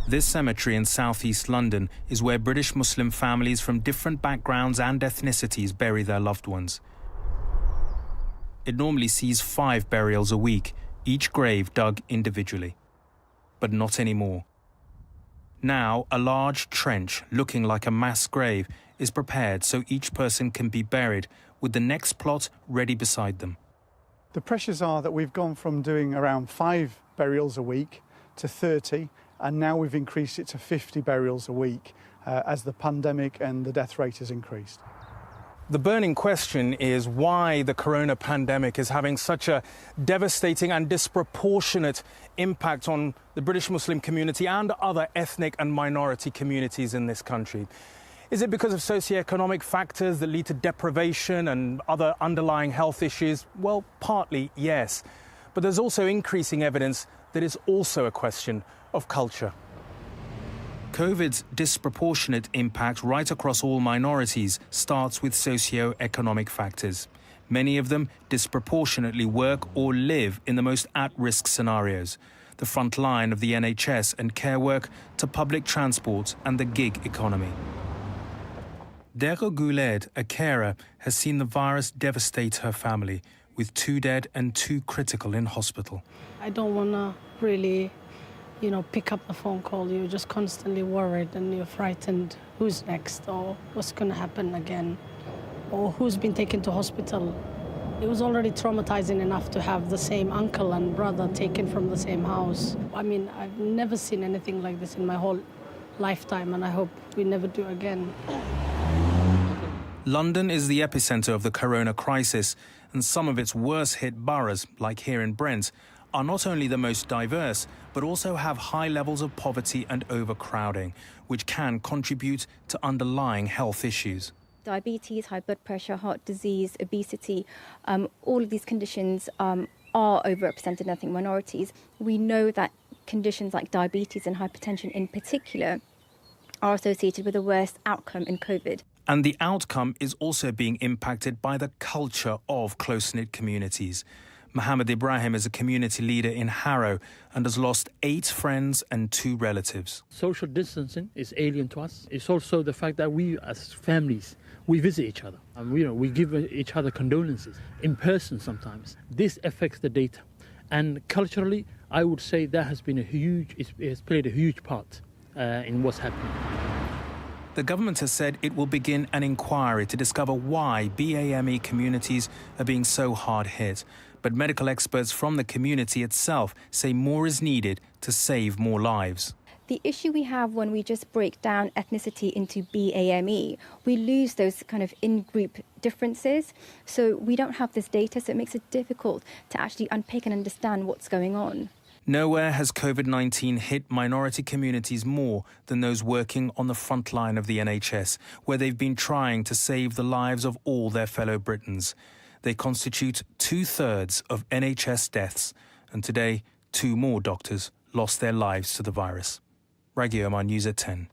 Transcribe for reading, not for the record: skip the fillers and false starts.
This cemetery in southeast London is where British Muslim families from different backgrounds and ethnicities bury their loved ones. It normally sees 5 burials a week, each grave dug individually. But not anymore. Now, a large trench looking like a mass grave is prepared so each person can be buried with the next plot ready beside them. The pressures are that we've gone from doing around 5 burials a week to 30, and now we've increased it to 50 burials a week as the pandemic and the death rate has increased. The burning question is why the corona pandemic is having such a devastating and disproportionate impact on the British Muslim community and other ethnic and minority communities in this country. Is it because of socioeconomic factors that lead to deprivation and other underlying health issues? Well, partly, yes. But there's also increasing evidence that it's also a question of culture. COVID's disproportionate impact right across all minorities starts with socio-economic factors. Many of them disproportionately work or live in the most at-risk scenarios, the front line of the NHS and care work to public transport and the gig economy. Dero Gouled, a carer, has seen the virus devastate her family, with 2 dead and 2 critical in hospital. I don't want to really pick up the phone call. You're just constantly worried and you're frightened. Who's next, or what's going to happen again, or who's been taken to hospital. It was already traumatizing enough to have the same uncle and brother taken from the same house. I mean, I've never seen anything like this in my whole lifetime, and I hope we never do again. London is the epicenter of the corona crisis, and some of its worst-hit boroughs, like here in Brent, are not only the most diverse, but also have high levels of poverty and overcrowding, which can contribute to underlying health issues. Diabetes, high blood pressure, heart disease, obesity, all of these conditions are overrepresented in ethnic minorities. We know that conditions like diabetes and hypertension in particular are associated with a worse outcome in COVID. And the outcome is also being impacted by the culture of close-knit communities. Mohammed Ibrahim is a community leader in Harrow and has lost 8 friends and 2 relatives. Social distancing is alien to us. It's also the fact that we, as families, we visit each other. And we give each other condolences in person sometimes. This affects the data. And culturally, I would say that has been it has played a huge part in what's happening. The government has said it will begin an inquiry to discover why BAME communities are being so hard hit. But medical experts from the community itself say more is needed to save more lives. The issue we have when we just break down ethnicity into BAME, we lose those kind of in-group differences. So we don't have this data, so it makes it difficult to actually unpick and understand what's going on. Nowhere has COVID-19 hit minority communities more than those working on the front line of the NHS, where they've been trying to save the lives of all their fellow Britons. They constitute 2/3 of NHS deaths, and today 2 more doctors lost their lives to the virus. Raghu Omar, News at 10.